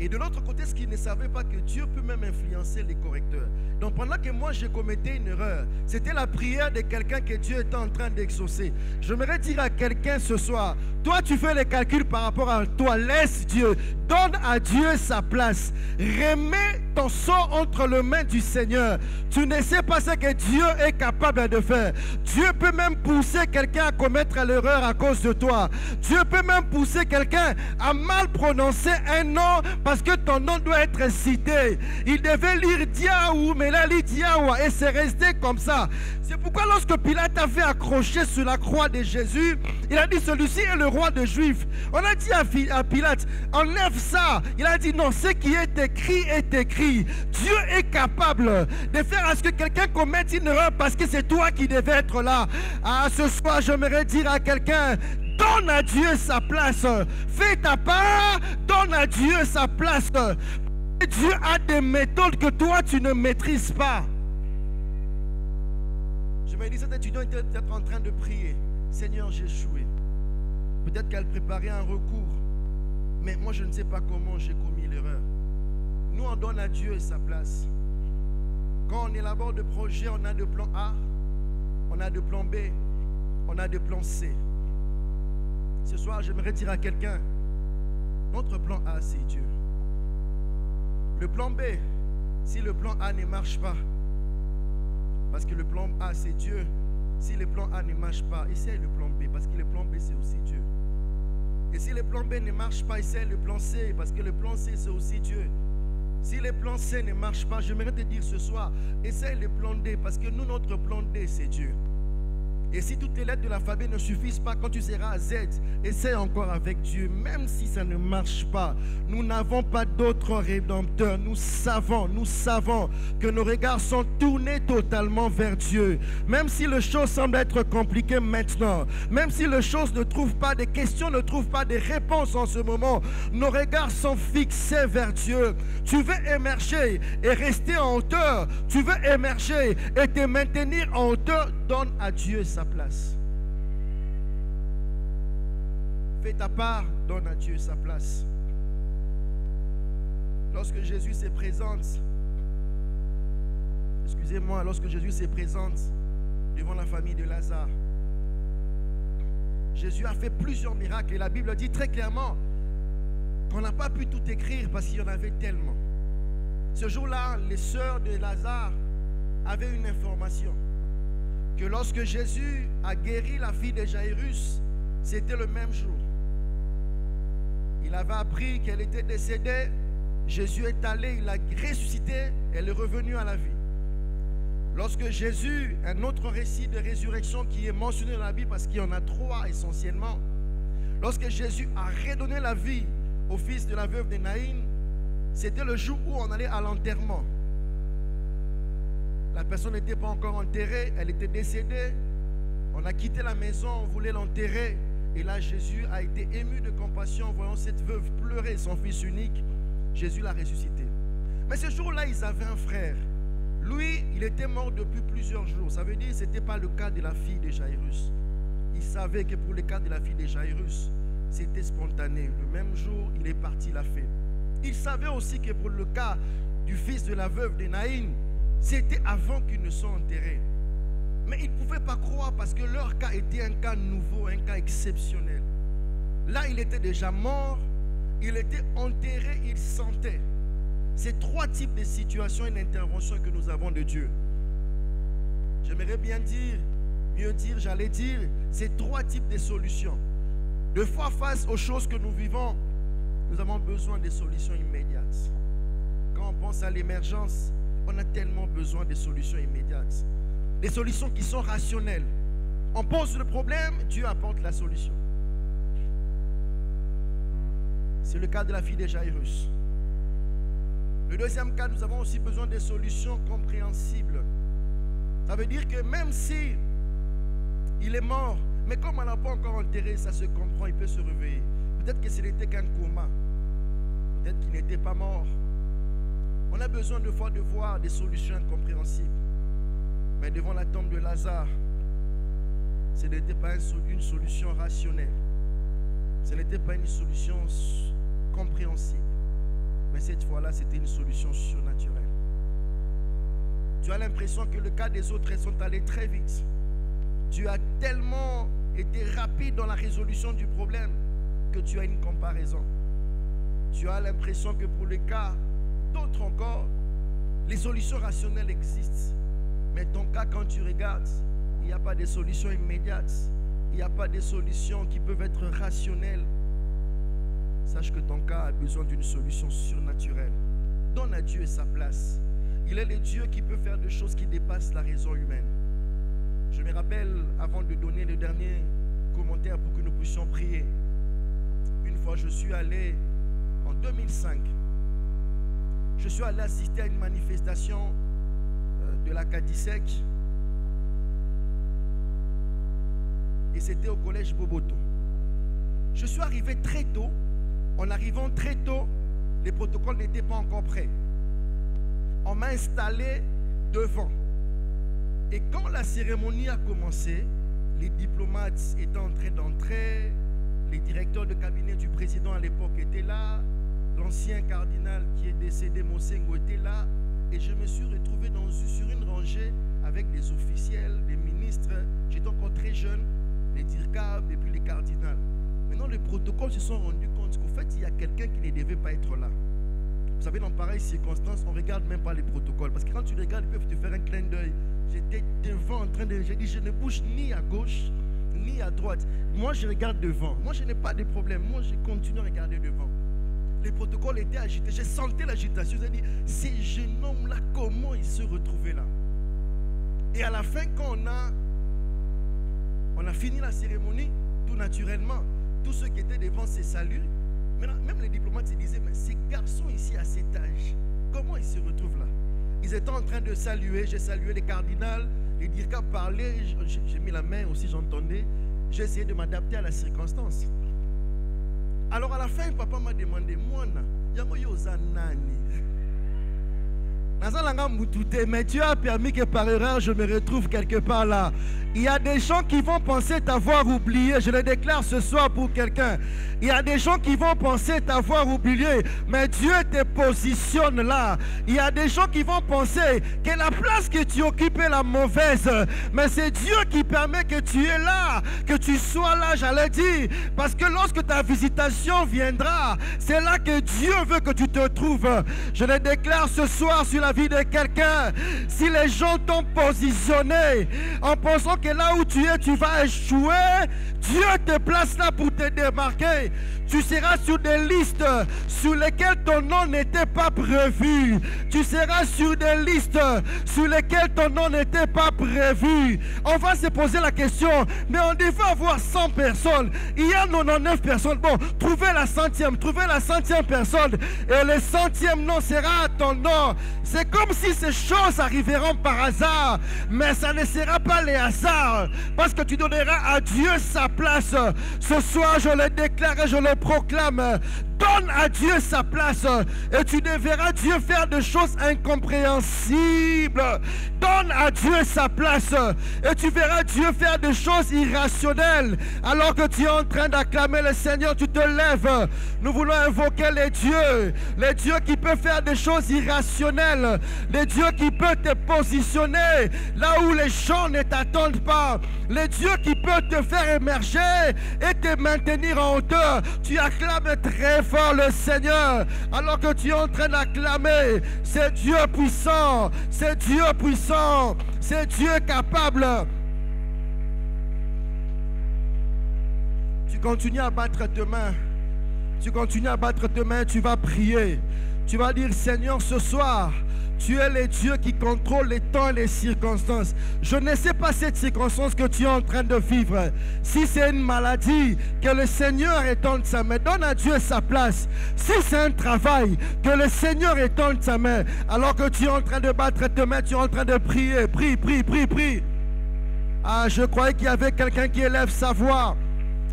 Et de l'autre côté, ce qu'il ne savait pas, que Dieu peut même influencer les correcteurs. Donc pendant que moi je commettais une erreur, c'était la prière de quelqu'un que Dieu était en train d'exaucer. J'aimerais dire à quelqu'un ce soir, toi tu fais les calculs par rapport à toi, laisse Dieu, donne à Dieu sa place. Remets ton sort entre les mains du Seigneur. Tu ne sais pas ce que Dieu est capable de faire. Dieu peut même pousser quelqu'un à commettre l'erreur à cause de toi. Dieu peut même pousser quelqu'un à mal prononcer un nom parce que ton nom doit être cité. Il devait lire Diaou, mais il a lu Diawa et c'est resté comme ça. C'est pourquoi lorsque Pilate avait accroché sur la croix de Jésus, il a dit, celui-ci est le roi des Juifs. On a dit à Pilate, enlève ça. Il a dit, non, ce qui est écrit est écrit. Dieu est capable de faire à ce que quelqu'un commette une erreur parce que c'est toi qui devais être là. Ce soir, j'aimerais dire à quelqu'un, donne à Dieu sa place. Fais ta part, donne à Dieu sa place. Dieu a des méthodes que toi, tu ne maîtrises pas. Je me dis, cet étudiant était peut-être en train de prier. Seigneur, j'ai échoué. Peut-être qu'elle préparait un recours. Mais moi, je ne sais pas comment j'ai commis l'erreur. Nous, on donne à Dieu sa place. Quand on élabore des projets, on a de plan A, on a de plan B, on a de plan C. Ce soir, j'aimerais dire à quelqu'un, notre plan A, c'est Dieu. Le plan B, si le plan A ne marche pas, parce que le plan A, c'est Dieu. Si le plan A ne marche pas, essaye le plan B, parce que le plan B, c'est aussi Dieu. Et si le plan B ne marche pas, essaye le plan C, parce que le plan C, c'est aussi Dieu. Si le plan C ne marche pas, j'aimerais te dire ce soir, essaye le plan D, parce que nous, notre plan D, c'est Dieu. Et si toutes les lettres de l'alphabet ne suffisent pas, quand tu seras à Z, essaie encore avec Dieu. Même si ça ne marche pas, nous n'avons pas d'autre rédempteur. Nous savons que nos regards sont tournés totalement vers Dieu. Même si les choses semblent être compliquées maintenant, même si les choses ne trouvent pas des questions, ne trouvent pas des réponses en ce moment, nos regards sont fixés vers Dieu. Tu veux émerger et rester en hauteur. Tu veux émerger et te maintenir en hauteur. Donne à Dieu sa place. Fais ta part, donne à Dieu sa place. Lorsque Jésus se présente, lorsque Jésus se présente devant la famille de Lazare, Jésus a fait plusieurs miracles et la Bible dit très clairement qu'on n'a pas pu tout écrire parce qu'il y en avait tellement. Ce jour-là, les sœurs de Lazare avaient une information. Que lorsque Jésus a guéri la fille de Jairus, c'était le même jour. Il avait appris qu'elle était décédée. Jésus est allé, il l'a ressuscité, elle est revenue à la vie. Lorsque Jésus, un autre récit de résurrection qui est mentionné dans la Bible parce qu'il y en a 3 essentiellement. Lorsque Jésus a redonné la vie au fils de la veuve de Naïn, c'était le jour où on allait à l'enterrement. La personne n'était pas encore enterrée, elle était décédée. On a quitté la maison, on voulait l'enterrer. Et là, Jésus a été ému de compassion en voyant cette veuve pleurer son fils unique. Jésus l'a ressuscité. Mais ce jour-là, ils avaient un frère. Lui, il était mort depuis plusieurs jours. Ça veut dire que ce n'était pas le cas de la fille de Jairus. Il savait que pour le cas de la fille de Jairus, c'était spontané. Le même jour, il est parti, il l'a fait. Il savait aussi que pour le cas du fils de la veuve de Naïn, c'était avant qu'ils ne soient enterrés. Mais ils ne pouvaient pas croire parce que leur cas était un cas nouveau, un cas exceptionnel. Là, il était déjà mort, il était enterré, il sentait. C'est trois types de situations et d'interventions que nous avons de Dieu. J'aimerais bien dire, mieux dire, j'allais dire, c'est trois types de solutions. De fois face aux choses que nous vivons, nous avons besoin de solutions immédiates. Quand on pense à l'émergence, on a tellement besoin de solutions immédiates. Des solutions qui sont rationnelles. On pose le problème, Dieu apporte la solution. C'est le cas de la fille de Jairus. Le deuxième cas, nous avons aussi besoin de solutions compréhensibles. Ça veut dire que même si il est mort, mais comme on n'a pas encore enterré, ça se comprend, il peut se réveiller. Peut-être que ce n'était qu'un coma. Peut-être qu'il n'était pas mort. On a besoin de fois de voir des solutions incompréhensibles. Mais devant la tombe de Lazare, ce n'était pas une solution rationnelle. Ce n'était pas une solution compréhensible. Mais cette fois-là, c'était une solution surnaturelle. Tu as l'impression que le cas des autres sont allés très vite. Tu as tellement été rapide dans la résolution du problème que tu as une comparaison. Tu as l'impression que pour le cas d'autres encore, les solutions rationnelles existent. Mais ton cas, quand tu regardes, il n'y a pas de solution immédiate. Il n'y a pas de solutions qui peuvent être rationnelles. Sache que ton cas a besoin d'une solution surnaturelle. Donne à Dieu sa place. Il est le Dieu qui peut faire des choses qui dépassent la raison humaine. Je me rappelle, avant de donner le dernier commentaire pour que nous puissions prier, une fois je suis allé, en 2005, je suis allé assister à une manifestation de la CADISEC et c'était au collège Boboto. Je suis arrivé très tôt. En arrivant très tôt, les protocoles n'étaient pas encore prêts. On m'a installé devant. Et quand la cérémonie a commencé, les diplomates étaient en train d'entrer, les directeurs de cabinet du président à l'époque étaient là, l'ancien cardinal qui est décédé, Mosengo, était là, et je me suis retrouvé sur une rangée avec des officiels, des ministres, j'étais encore très jeune, les DIRCAB et puis les cardinals. Maintenant, les protocoles se sont rendus compte qu'en fait, il y a quelqu'un qui ne devait pas être là. Vous savez, dans pareilles circonstances, on ne regarde même pas les protocoles. Parce que quand tu regardes, ils peuvent te faire un clin d'œil. J'étais devant en train de... J'ai dit, je ne bouge ni à gauche, ni à droite. Moi, je regarde devant. Moi, je n'ai pas de problème. Moi, je continue à regarder devant. Les protocoles étaient agités. J'ai senti l'agitation. J'ai dit, ces jeunes hommes-là, comment ils se retrouvaient là? Et à la fin, quand on a fini la cérémonie, tout naturellement, tous ceux qui étaient devant se saluent. Maintenant, même les diplomates se disaient, mais ces garçons ici à cet âge, comment ils se retrouvent là? Ils étaient en train de saluer, j'ai salué les cardinals, les DIRCAB parlaient, j'ai mis la main aussi, j'entendais. J'ai essayé de m'adapter à la circonstance. Alors à la fin, papa m'a demandé, Moana, yango yoza nani? Mais Dieu a permis que par erreur je me retrouve quelque part là. Il y a des gens qui vont penser t'avoir oublié. Je le déclare ce soir pour quelqu'un. Il y a des gens qui vont penser t'avoir oublié. Mais Dieu te positionne là. Il y a des gens qui vont penser que la place que tu occupes est la mauvaise. Mais c'est Dieu qui permet que tu es là. Que tu sois là, j'allais dire. Parce que lorsque ta visitation viendra, c'est là que Dieu veut que tu te trouves. Je le déclare ce soir sur la vie de quelqu'un. Si les gens t'ont positionné en pensant que là où tu es, tu vas échouer, Dieu te place là pour te démarquer. Tu seras sur des listes sur lesquelles ton nom n'était pas prévu. Tu seras sur des listes sur lesquelles ton nom n'était pas prévu. On va se poser la question, mais on devait avoir 100 personnes. Il y a 99 personnes. Bon, trouvez la centième personne. Et le 100e nom sera à ton nom. C'est comme si ces choses arriveront par hasard. Mais ça ne sera pas les hasards. Parce que tu donneras à Dieu sa place. Ce soir, je le déclare et je le proclame. Donne à Dieu sa place et tu verras Dieu faire des choses incompréhensibles. Donne à Dieu sa place et tu verras Dieu faire des choses irrationnelles. Alors que tu es en train d'acclamer le Seigneur, tu te lèves. Nous voulons invoquer les dieux qui peuvent faire des choses irrationnelles, les dieux qui peuvent te positionner là où les gens ne t'attendent pas, les dieux qui peuvent te faire émerger et te maintenir en hauteur. Tu acclames très fort le Seigneur alors que tu es en train d'acclamer. C'est Dieu puissant, c'est Dieu puissant, c'est Dieu capable. Tu continues à battre tes mains, tu continues à battre tes mains, tu vas prier, tu vas dire Seigneur ce soir, tu es le Dieu qui contrôle les temps et les circonstances. Je ne sais pas cette circonstance que tu es en train de vivre. Si c'est une maladie, que le Seigneur étende sa main. Donne à Dieu sa place. Si c'est un travail, que le Seigneur étende sa main. Alors que tu es en train de battre tes mains, tu es en train de prier. Prie. Ah, je croyais qu'il y avait quelqu'un qui élève sa voix.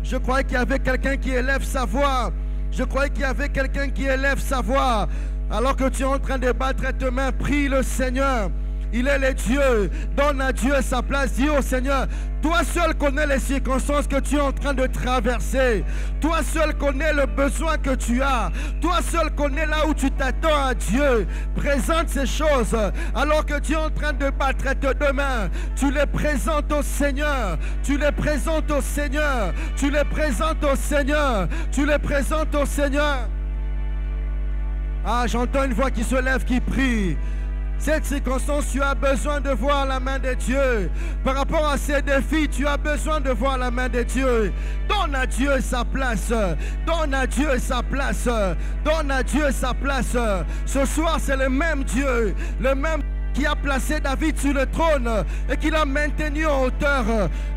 Je croyais qu'il y avait quelqu'un qui élève sa voix. Je croyais qu'il y avait quelqu'un qui élève sa voix. Alors que tu es en train de battre tes mains, prie le Seigneur. Il est le Dieu. Donne à Dieu sa place. Dis au Seigneur, toi seul connais les circonstances que tu es en train de traverser. Toi seul connais le besoin que tu as. Toi seul connais là où tu t'attends à Dieu. Présente ces choses. Alors que tu es en train de battre tes deux mains, tu les présentes au Seigneur. Tu les présentes au Seigneur. Tu les présentes au Seigneur. Tu les présentes au Seigneur. Ah, j'entends une voix qui se lève, qui prie. Cette circonstance, tu as besoin de voir la main de Dieu. Par rapport à ces défis, tu as besoin de voir la main de Dieu. Donne à Dieu sa place. Donne à Dieu sa place. Donne à Dieu sa place. Ce soir, c'est le même Dieu. Le même qui a placé David sur le trône et qui l'a maintenu en hauteur.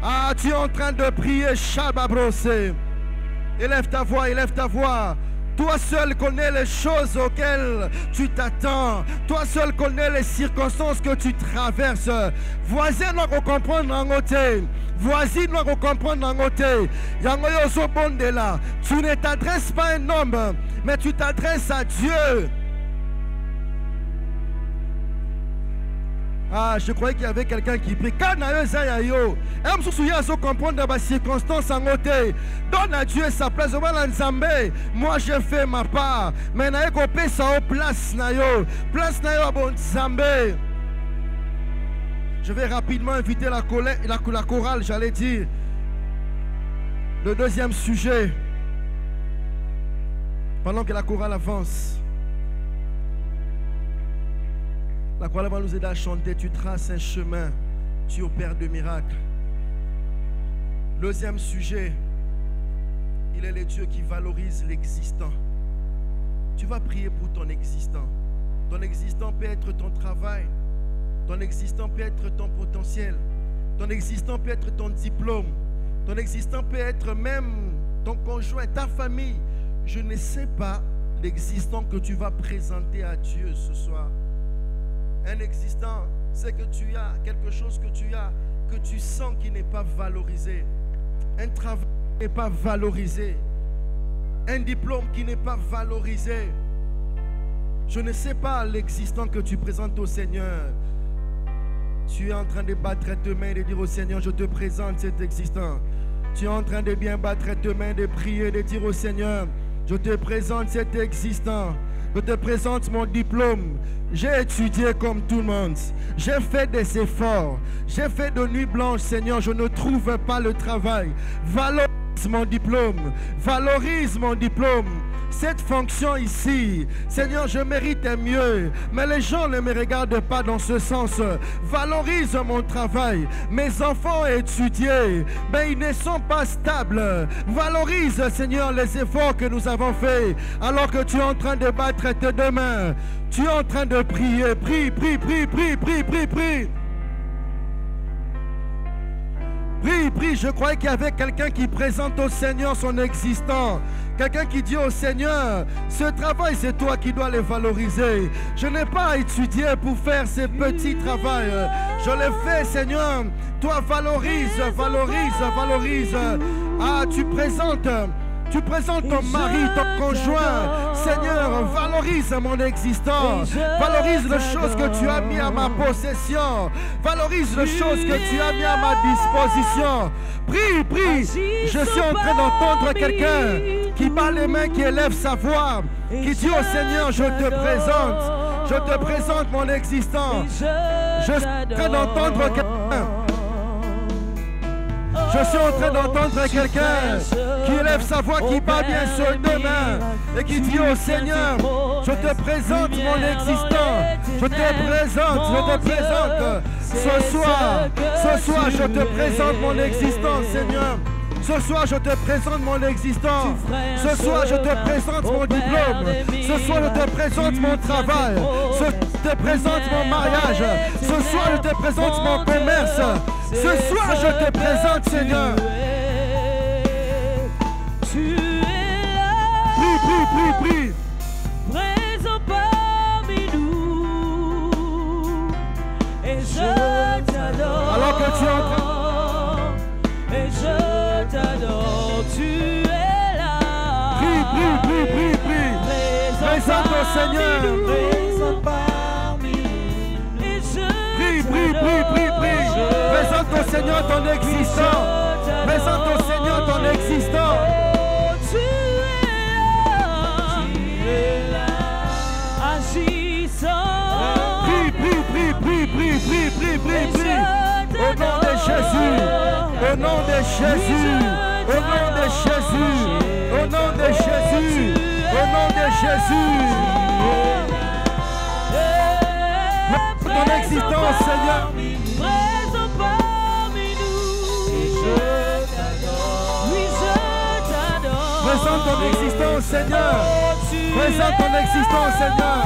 Ah, tu es en train de prier, Shababrosé. Élève ta voix, élève ta voix. Toi seul connais les choses auxquelles tu t'attends. Toi seul connais les circonstances que tu traverses. Voisin doit comprendre en côté. Voici doit comprendre en côté. Tu ne t'adresses pas à un homme, mais tu t'adresses à Dieu. Ah, je croyais qu'il y avait quelqu'un qui prie. Comprendre les circonstances en côté. Donne à Dieu sa place. Moi, je fais ma part. Mais na yeko pesa place na yo. Place na yo bon Nzambe. Je vais rapidement inviter la chorale, j'allais dire. Le deuxième sujet. Pendant que la chorale avance. La chorale va nous aider à chanter. Tu traces un chemin, tu opères de miracles. Deuxième sujet, il est le Dieu qui valorise l'existant. Tu vas prier pour ton existant. Ton existant peut être ton travail. Ton existant peut être ton potentiel. Ton existant peut être ton diplôme. Ton existant peut être même ton conjoint, ta famille. Je ne sais pas l'existant que tu vas présenter à Dieu ce soir. Un existant, c'est que tu as quelque chose que tu sens qui n'est pas valorisé. Un travail qui n'est pas valorisé. Un diplôme qui n'est pas valorisé. Je ne sais pas l'existant que tu présentes au Seigneur. Tu es en train de battre tes mains et de dire au Seigneur, je te présente cet existant. Tu es en train de bien battre tes mains, de prier, de dire au Seigneur, je te présente cet existant. Je te présente mon diplôme. J'ai étudié comme tout le monde. J'ai fait des efforts. J'ai fait de nuit blanche, Seigneur. Je ne trouve pas le travail. Valorise mon diplôme. Valorise mon diplôme. cette fonction ici. Seigneur, je mérite mieux, mais les gens ne me regardent pas dans ce sens. Valorise mon travail. Mes enfants étudiés, mais ils ne sont pas stables. Valorise, Seigneur, les efforts que nous avons faits alors que tu es en train de battre tes deux mains. Tu es en train de prier. Prie, prie, prie, prie, prie, prie, prie. Prie, prie, je croyais qu'il y avait quelqu'un qui présente au Seigneur son existant. Quelqu'un qui dit au Seigneur, ce travail c'est toi qui dois le valoriser. Je n'ai pas étudié pour faire ce petit travail. Je l'ai fait, Seigneur. Toi valorise, valorise, valorise. Ah, tu présentes ton mari, ton conjoint. Seigneur, valorise mon existence. Valorise les choses que tu as mis à ma possession. Valorise les choses que tu as mis à ma disposition. Prie, prie. Je suis en train d'entendre quelqu'un qui bat les mains, qui élève sa voix, qui dit au Seigneur, je te présente mon existence. Je suis en train d'entendre quelqu'un. Je suis en train d'entendre quelqu'un qui élève sa voix, qui bat bien sur deux mains et qui dit au Seigneur, je te présente mon existence. Je te présente. Ce soir, je te présente mon existence, Seigneur. Ce soir, je te présente mon existence. Ce soir, je te présente mon diplôme. Ce soir, je te présente mon travail. Ce soir, je te présente mon mariage. Ce soir, je te présente mon commerce. Ce soir, je te présente, Seigneur. Tu es là. Prie, prie, prie, prie. Présent parmi nous. Et je t'adore. Alors que tu es en train. Et je t'adore. Tu es là. Prie, prie, prie, prie, prie. Présente au Seigneur. Présent parmi nous. Et je Prie, prie, prie, prie, prie. Présente au Seigneur ton existence. Présente au Seigneur ton existence. Tu es là, agissant. Prie, prie, prie, prie, prie, prie, prie, prie, prie. Au nom de Jésus. Au nom de Jésus. Au nom de Jésus. Au nom de Jésus. Au nom de Jésus. Ton existence, Seigneur. Présent parmi nous. Et je t'adore. Oui, je t'adore. Présente ton existence, Seigneur. Présente ton existence, Seigneur.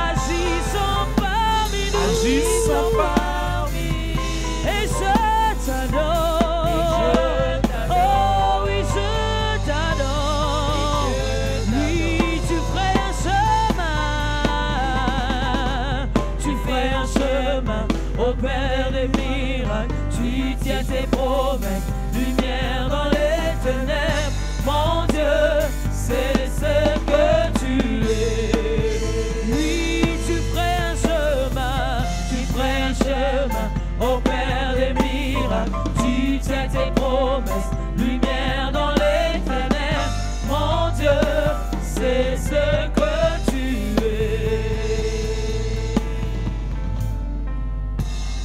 Agissant parmi nous. Agissant parmi nous. Et je t'adore. Oh oui, je t'adore. Oui, tu ferais un chemin au Père des miracles. Tu tiens tes promesses, lumière dans les ténèbres. Mon Dieu, c'est ce que tu es. Oui, tu ferais un chemin au Père des miracles. Tu tiens tes promesses, lumière dans les ténèbres. Mon Dieu, c'est ce que tu es.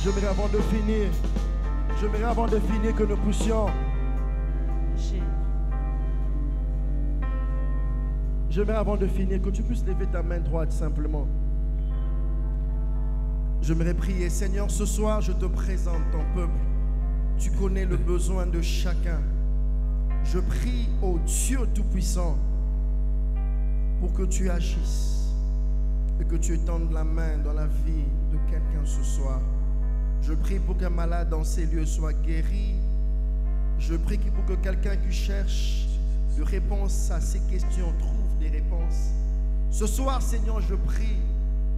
J'aimerais avant de finir que nous puissions. J'aimerais avant de finir que tu puisses lever ta main droite simplement. J'aimerais prier, Seigneur, ce soir je te présente ton peuple. Tu connais le besoin de chacun. Je prie au Dieu Tout-Puissant pour que tu agisses et que tu étendes la main dans la vie de quelqu'un ce soir. Je prie pour qu'un malade dans ces lieux soit guéri. Je prie pour que quelqu'un qui cherche de réponses à ces questions trouve des réponses. Ce soir, Seigneur, je prie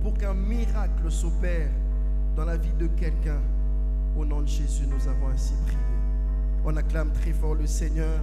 pour qu'un miracle s'opère dans la vie de quelqu'un. Au nom de Jésus, nous avons ainsi prié. On acclame très fort le Seigneur.